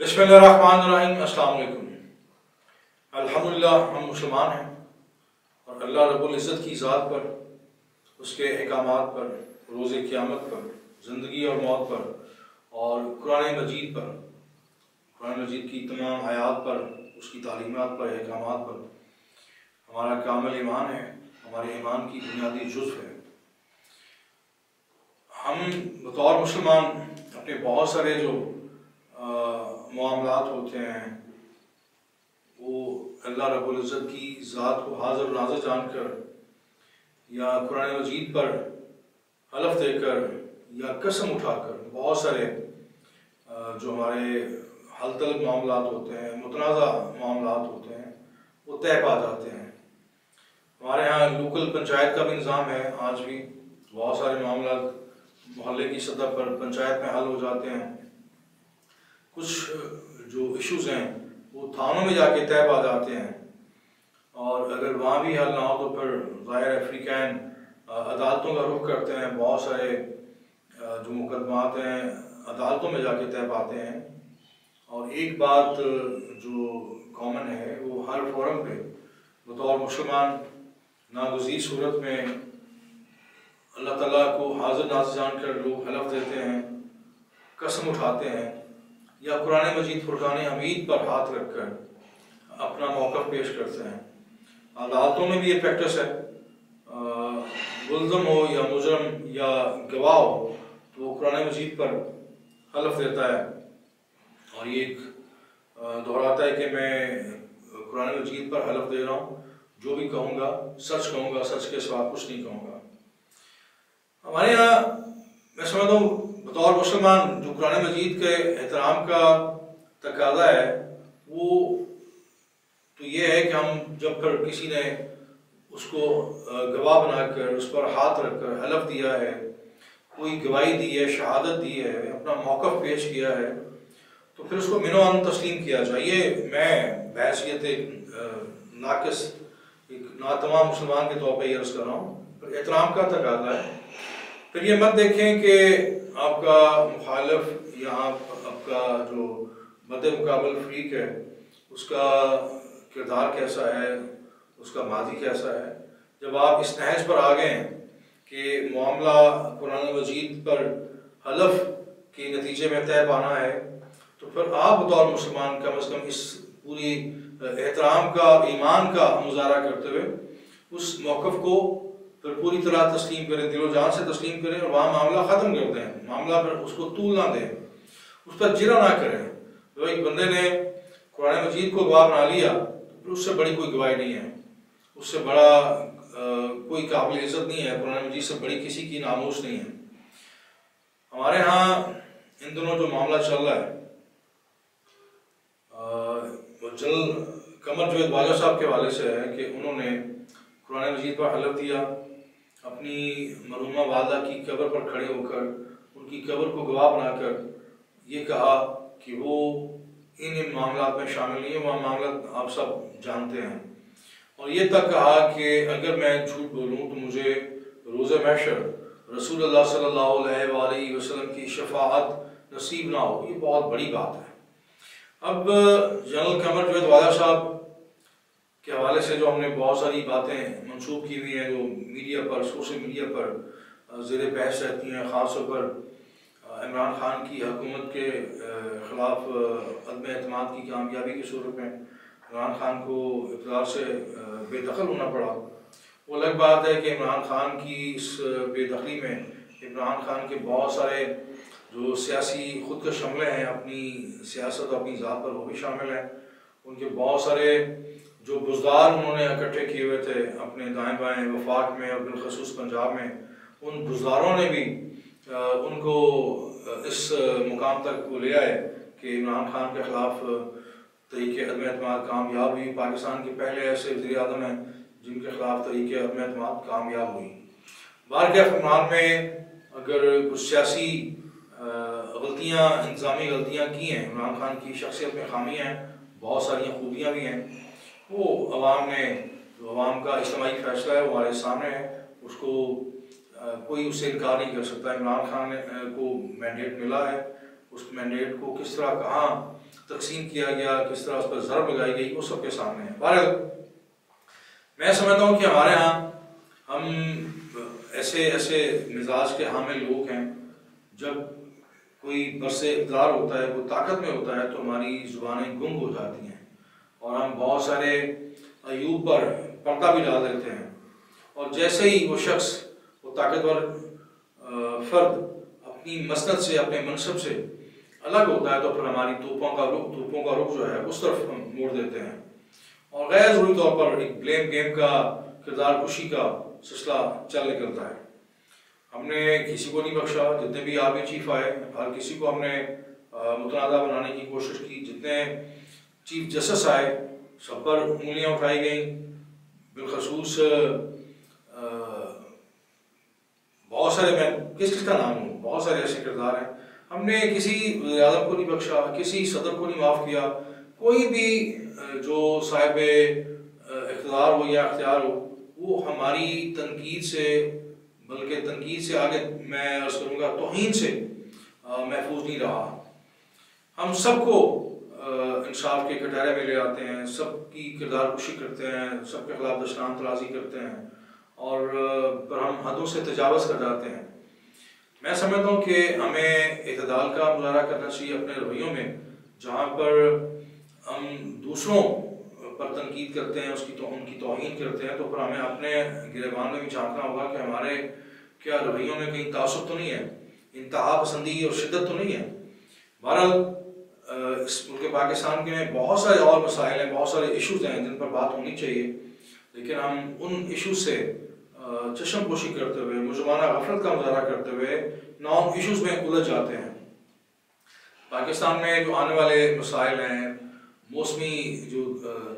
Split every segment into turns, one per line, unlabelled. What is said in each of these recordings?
बिस्मिल्लाहिर्रहमानिर्रहीम। अस्सलाम वालेकुम। अल्हम्दुलिल्लाह हम मुसलमान हैं और अल्लाह रब्बुल इज़्ज़त की ज़ात पर, उसके अहकामात पर, रोज़े क़यामत पर, ज़िंदगी और मौत पर और कुरान मजीद पर, कुरान मजीद की तमाम आयात पर, उसकी तालीमात पर, अहकामात पर हमारा कामिल ईमान है। हमारे ईमान की बुनियादी जुज़्व है। हम बतौर मुसलमान अपने बहुत सारे जो मामलात होते हैं वो अल्लाह रब्बुल इज़्ज़त की ज़ात को हाज़िर नाज़िर जानकर या कुरान मजीद पर हलफ देकर या कसम उठाकर बहुत सारे जो हमारे हल तलब मामलात होते हैं, मुतनाज़ा मामलात होते हैं, वो तय पा जाते हैं। हमारे यहाँ लोकल पंचायत का भी निज़ाम है। आज भी बहुत सारे मामलात मोहल्ले की सतह पर पंचायत में हल हो जाते हैं। कुछ जो इश्यूज़ हैं वो थानों में जाके तय पा जाते हैं और अगर वहाँ भी हल ना हो तो फिर ज़ाहिर अफ्रीकन अदालतों का रुख करते हैं। बहुत सारे जो मुकदमात हैं अदालतों में जाके तय पाते हैं। और एक बात जो कॉमन है वो हर फोरम पे बतौर मुसलमान नागुज़ीर सूरत में अल्लाह ताला को हाज़िर नाज़िर जानकर लोग हलफ देते हैं, कसम उठाते हैं या कुरान मजीद फुरक़ान हमीद पर हाथ रखकर अपना मौक़िफ़ पेश करते हैं। अदालतों में भी ये प्रैक्टिस है। मुल्ज़म हो या मुजरम या गवाह हो तो वो कुरान मजीद पर हलफ देता है और ये दोहराता है कि मैं कुरान मजीद पर हलफ दे रहा हूँ, जो भी कहूँगा सच के सिवा कुछ नहीं कहूँगा। हमारे यहाँ मैं समझता हूँ बतौर मुसलमान जो कुरान मजीद के एहतराम का तकाज़ा है वो तो ये है कि हम जब फिर किसी ने उसको गवाह बनाकर उस पर हाथ रखकर हलफ दिया है, कोई गवाही दी है, शहादत दी है, अपना मौक़िफ़ पेश किया है तो फिर उसको मिनो-अमन तस्लीम किया चाहिए। मैं बहसियत नाक़िस एक नातमाम मुसलमान के तौर पर ये अर्ज़ कर रहा हूँ, पर एहतराम का तकाज़ा है। फिर ये मत देखें कि आपका मुखालिफ या आपका जो मद्दे मुकाबल फ़रीक है उसका किरदार कैसा है, उसका माजी कैसा है। जब आप इस नहज पर आ गए हैं कि मामला कुरान मजीद पर हलफ के नतीजे में तय पाना है तो फिर आप बतौर मुसलमान कम अज़ कम इस पूरी एहतराम का, ईमान का मुज़ाहरा करते हुए उस मौक़िफ़ को फिर पूरी तरह तस्लीम करें, दिलो जान से तस्लीम करें और वहाँ मामला ख़त्म कर दें। मामला फिर उसको तूल ना दें, उस पर जिरा ना करें। जो एक बंदे ने कुरान मजीद को गवाह बना लिया तो फिर उससे बड़ी कोई गवाही नहीं है, उससे बड़ा कोई काबिल इज़्ज़त नहीं है, कुरान मजीद से बड़ी किसी की नामूस नहीं है। हमारे यहाँ इन दिनों जो मामला चल रहा है जनरल कमर जावेद बाजवा साहब के हवाले से है कि उन्होंने कुरान मजीद पर हलफ दिया, अपनी मरहूमा वालदा की कब्र पर खड़े होकर उनकी कब्र को गवाह बनाकर ये कहा कि वो इन मामलात में शामिल नहीं है, वह मामला आप सब जानते हैं। और ये तक कहा कि अगर मैं झूठ बोलूँ तो मुझे रोज़े महशर रसूलुल्लाह सल्लल्लाहु अलैहि वसल्लम की शफाअत नसीब ना हो। ये बहुत बड़ी बात है। अब जनरल कमर जावेद बाजवा साहब के हवाले से जो हमने बहुत सारी बातें मंसूब की हुई हैं, जो मीडिया पर, सोशल मीडिया पर ज़ेर बहस रहती हैं, ख़ास तौर पर इमरान खान की हुकूमत के ख़िलाफ़ अदम एतमाद की कामयाबी की सूरत में इमरान खान को इक़्तिदार से बेदखल होना पड़ा। वो अलग बात है कि इमरान खान की इस बेदखली में इमरान खान के बहुत सारे जो सियासी खुद के शमले हैं, अपनी सियासत अपनी ज़ात पर, वो भी शामिल हैं। उनके बहुत सारे जो बुज़दार उन्होंने इकट्ठे किए हुए थे अपने दाएं बाएं वफाक में और बिलखसूस पंजाब में, उन बुज़दारों ने भी उनको इस मुकाम तक वो ले आए कि इमरान खान के ख़िलाफ़ तहरीक अदम एतमाद कामयाब हुई। पाकिस्तान के पहले ऐसे वज़ीर आज़म हैं जिनके ख़िलाफ़ तहरीक अदम एतमाद कामयाब हुई। बारगाह इमरान में अगर कुछ सियासी गलतियाँ, इंतज़ामी गलतियाँ की हैं, इमरान खान की शख्सियत में खामियाँ हैं, बहुत सारी खूबियाँ भी हैं, वो अवाम ने, जो अवाम का इज्तिमाई फ़ैसला है वो हमारे सामने है, उसको कोई उससे इनकार नहीं कर सकता। इमरान खान को मैंडेट मिला है, उस मैंडेट को किस तरह कहाँ तकसीम किया गया, किस तरह उस पर ज़रब लगाई गई, वो सबके सामने है। बहरहाल मैं समझता हूँ कि हमारे यहाँ हम ऐसे ऐसे मिजाज के हामिल लोग हैं, जब कोई बरसे इक़्तिदार होता है, वो ताकत में होता है, तो हमारी ज़ुबानें गुम हो जाती हैं और हम बहुत सारे अयूब पर पर्दा भी डाल देते हैं। और जैसे ही वो शख्स, वो ताकतवर फ़र्द अपनी मसनद से, अपने मनसब से अलग होता है, तो फिर हमारी तोपों का रुख जो है उस तरफ हम मोड़ देते हैं और गैर ज़रूरी तौर पर एक ब्लेम गेम का, किरदार कुशी का सिलसिला चल निकलता है। हमने किसी को नहीं बख्शा, जितने भी आर्मी चीफ आए हर किसी को हमने मुतनाज़ा बनाने की कोशिश की, जितने चीफ जस्टिस आए सब पर उंगलियां उठाई गई। बिलखसूस बहुत सारे, मैं किस का नाम लूँ, बहुत सारे ऐसे किरदार हैं। हमने किसी वज़ीर-ए-आज़म को नहीं बख्शा, किसी सदर को नहीं माफ़ किया, कोई भी जो साहिब इक़्तिदार हो या इख्तियार हो, वो हमारी तनकीद से, बल्कि तनकीद से आगे मैं अर्ज़ करूँगा तौहीन से महफूज नहीं रहा। हम सबको इंसाफ के कटहरे में ले आते हैं, सबकी किरदार कुशी करते हैं, सबके खिलाफ दशनाम तराजी करते हैं और पर हम हदों से तजावज़ कर जाते हैं। मैं समझता हूँ कि हमें इत्तेदाल का मुज़ाहरा करना चाहिए अपने रवैयों में। जहाँ पर हम दूसरों पर तनकीद करते हैं, उनकी तौहीन करते हैं, तो फिर हमें अपने गिरेबान में भी झांकना होगा कि हमारे क्या रवैयों में कहीं तासुब तो नहीं है, इंतहा पसंदी और शिद्दत तो नहीं है। बहरहाल इस मुल्क पाकिस्तान के में बहुत सारे और मसाइल हैं, बहुत सारे इशूज़ हैं जिन पर बात होनी चाहिए, लेकिन हम उन इशूज़ से चश्मपोशी करते हुए, मुजरमाना गफलत का मुज़ाहरा करते हुए नॉन इशूज़ में उलझ जाते हैं। पाकिस्तान में जो आने वाले मसाइल हैं, मौसमी जो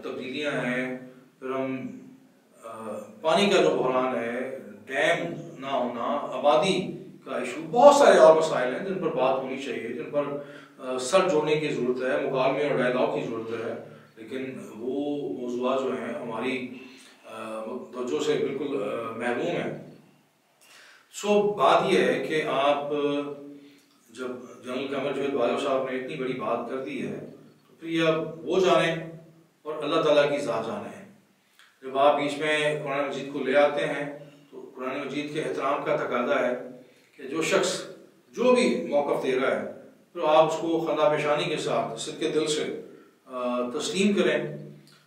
तब्दीलियाँ हैं, फिर हम पानी का जो बहरान है, डैम ना होना, आबादी का इशू, बहुत सारे और मसाइल हैं जिन पर बात होनी चाहिए, जिन पर सर जोड़ने की ज़रूरत है, मुकालमे और डायलॉग की ज़रूरत है। लेकिन वो मौज़ूआत जो हैं हमारी तवज्जो से बिल्कुल महरूम है। सो बात यह है कि आप जब जनरल कमर जवेद बाजवा साहब ने इतनी बड़ी बात कर दी है, तो फिर यह वो जाने और अल्लाह ताला की ज़ात जाने है। जब आप बीच में कुरान मजीद को ले आते हैं, तो कुरान मजीद के एहतराम का तकाज़ा है कि जो शख्स जो भी मौक़िफ़ दे रहा है, तो आप उसको खंदा पेशानी के साथ सिद्के दिल से तस्लीम करें।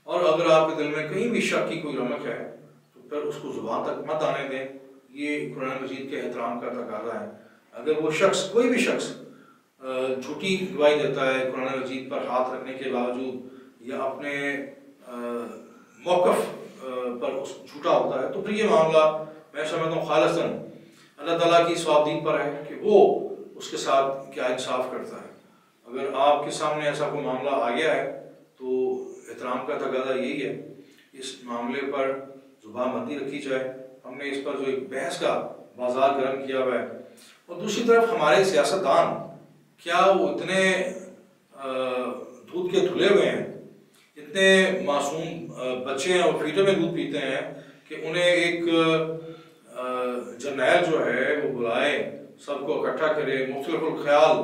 और अगर आपके दिल में कहीं भी शक की कोई रमक है, तो फिर उसको ज़ुबान तक मत आने दें। ये कुरान मजीद के एहतराम का तकाज़ा है। अगर वो शख्स, कोई भी शख्स झूठी गवाही देता है कुरान मजीद पर हाथ रखने के बावजूद, या अपने मौक़िफ़ पर उस झूठा होता है, तो फिर ये मामला मैं समझता हूँ खालिसन अल्लाह ताला की सवाबदीद पर है कि वो उसके साथ क्या इंसाफ करता है। अगर आपके सामने ऐसा कोई मामला आ गया है, तो एहतराम का तकाज़ा यही है, इस मामले पर ज़ुबानबंदी रखी जाए। हमने इस पर जो एक बहस का बाजार गर्म किया हुआ है, और दूसरी तरफ हमारे सियासतदान क्या वो इतने दूध के धुले हुए हैं, इतने मासूम बच्चे हैं और फीडर में दूध पीते हैं कि उन्हें एक जर्नैल जो है वो बुलाए, सबको इकट्ठा करे, मुख्तलिफ़ुल ख्याल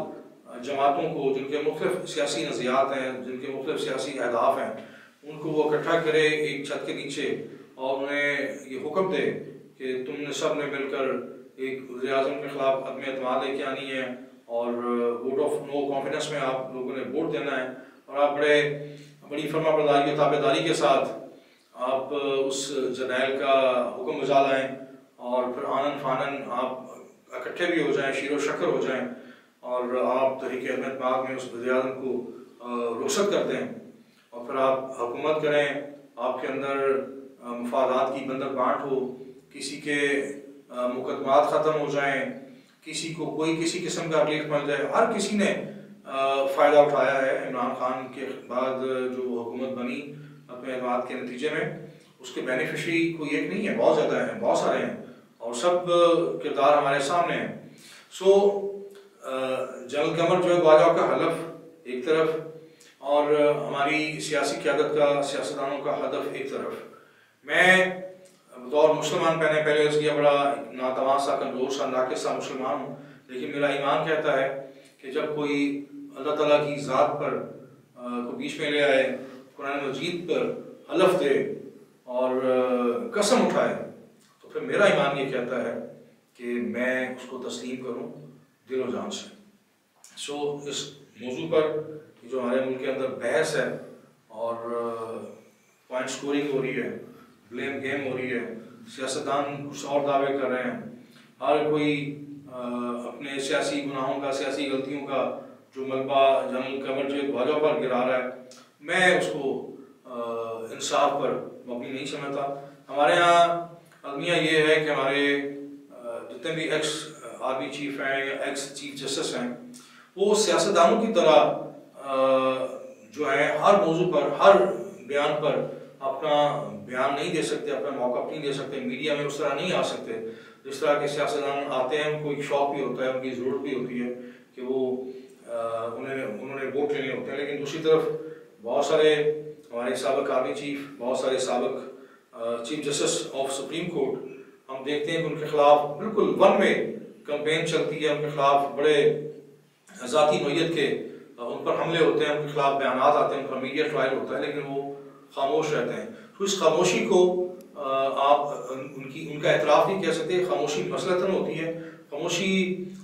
जमातों को, जिनके मुख्तलिफ सियासी नज़रियात हैं, जिनके मुख्तलिफ सियासी अहदाफ हैं, उनको वो इकट्ठा करे एक छत के नीचे और उन्हें ये हुक्म दे कि तुमने सब ने मिलकर एक वज़ीर-ए-आज़म के ख़िलाफ़ अदम एतमाद लेके आनी है और वोट ऑफ नो कॉन्फिडेंस में आप लोगों ने वोट देना है, और आप बड़ी फर्माबरदारी और ताबेदारी के साथ आप उस जर्नैल का हुक्म बजा लाएँ और फिर आनन फानन आप इकट्ठे भी हो जाएँ, शीरो शक्कर हो जाएँ, और आप तहरीक अदम एतमाद में उस वज़ीर-ए-आज़म को रुख़सत कर दें और फिर आप हुकूमत करें। आपके अंदर मफादात की बंदर बाँट हो, किसी के मुकदमात ख़त्म हो जाएँ, किसी को कोई किसी किस्म का रिलीफ मिल जाए। हर किसी ने फ़ायदा उठाया है। इमरान खान के बाद जो हुकूमत बनी अपने एतमाद के नतीजे में, उसके बेनिफिशरी कोई एक नहीं है, बहुत ज़्यादा हैं, बहुत सारे हैं, और सब किरदार हमारे सामने हैं। सो जनरल कमर जवेद बाजवा का हलफ एक तरफ और हमारी सियासी क़यादत का, सियासतदानों का हदफ एक तरफ। मैं बतौर मुसलमान पहले इसलिए बड़ा नातवान सा, कमज़ोर सा, नाक़िस सा मुसलमान हूँ, लेकिन मेरा ईमान कहता है कि जब कोई अल्लाह ताला की ज़ात पर को बीच में ले आए, कुरान मजीद पर हलफ दे और कसम उठाए, तो फिर मेरा ईमान ये कहता है कि मैं उसको तस्लीम करूं दिल और जान से। सो इस मौजू पर जो हमारे मुल्क के अंदर बहस है और पॉइंट स्कोरिंग हो रही है, ब्लेम गेम हो रही है, सियासतदान कुछ और दावे कर रहे हैं, हर कोई अपने सियासी गुनाहों का, सियासी गलतियों का जो मलबा जनरल कमर जवेद बाजवा पर गिरा रहा है, मैं उसको इंसाफ पर मबनी नहीं समझता। हमारे यहाँ अलमिया ये है कि हमारे जितने भी एक्स आर्मी चीफ हैं या एक्स चीफ जस्टिस हैं, वो सियासतदानों की तरह जो है हर मौजू पर, हर बयान पर अपना बयान नहीं दे सकते, अपना मौका नहीं दे सकते, मीडिया में उस तरह नहीं आ सकते जिस तरह के सियासतदान आते हैं। उनको एक शौक भी होता है, उनकी ज़रूरत भी होती है कि वो उन्होंने वोट लेने होते हैं। लेकिन दूसरी तरफ बहुत सारे हमारे साबिक आर्मी चीफ, बहुत सारे साबिक chief justice of supreme court, हम देखते हैं कि उनके खिलाफ बिल्कुल वन में कैंपेन चलती है, उनके खिलाफ बड़े ज़ाती नोयत के उन पर हमले होते हैं, उनके खिलाफ बयान आते हैं, उनका मीडिया ट्रायल होता है, लेकिन वो खामोश रहते हैं। तो इस खामोशी को आप उनका एतराफ़ नहीं कह सकते। खामोशी मसलतन होती है, खामोशी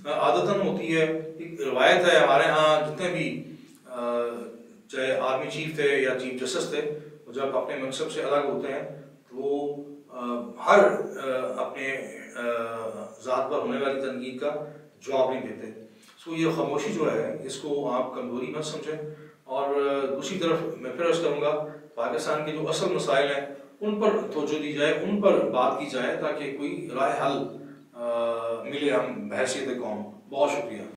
आदतन होती है। एक रवायत है हमारे यहाँ, जितने भी चाहे आर्मी चीफ थे या चीफ जस्टिस थे, वो जब अपने मनसब से अलग होते हैं तो वो हर अपने ज़ात पर होने वाली तनकीद का जवाब नहीं देते। सो ये खामोशी जो है, इसको आप कमज़ोरी मत समझें। और दूसरी तरफ मैं फिर अर्ज़ करूँगा, पाकिस्तान के जो असल मसाइल हैं उन पर तवज्जो दी जाए, उन पर बात की जाए, ताकि कोई राह हल मिले हम बहैसियत कौम। बहुत शुक्रिया।